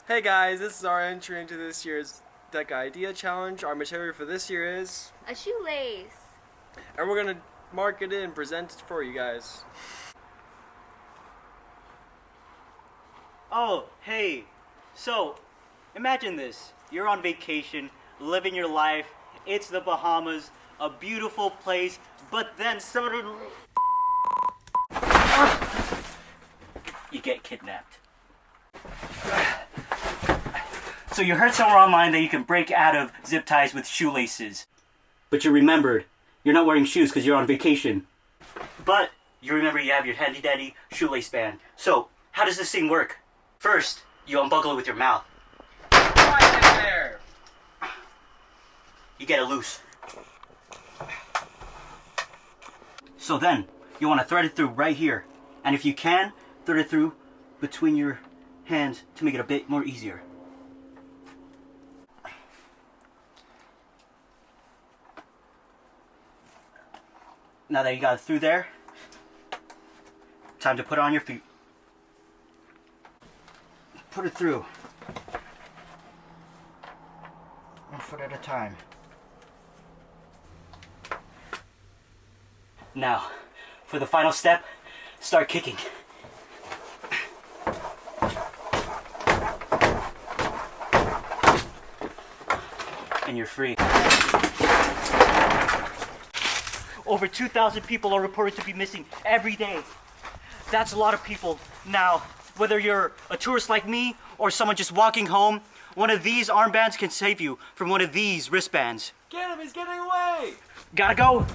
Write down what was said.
Hey guys, this is our entry into this year's DECA Idea Challenge. Our material for this year is a shoelace. and we're gonna mark it in, present it for you guys. Oh, hey. So, imagine this. You're on vacation, living your life. It's the Bahamas, a beautiful place, but then suddenly you get kidnapped. So you heard somewhere online that you can break out of zip ties with shoelaces. But you remembered, you're not wearing shoes because you're on vacation. But you remember you have your handy dandy shoelace band. So, how does this thing work? First, you unbuckle it with your mouth. Right in there! You get it loose. So then, you want to thread it through right here. And if you can, thread it through between your hands to make it a bit more easier. Now that you got it through there, time to put it on your feet. Put it through. One foot at a time. Now, for the final step, start kicking. And you're free. Over 2,000 people are reported to be missing every day. That's a lot of people. Now, whether you're a tourist like me or someone just walking home, one of these armbands can save you from one of these wristbands. Get him! He's getting away! Gotta go!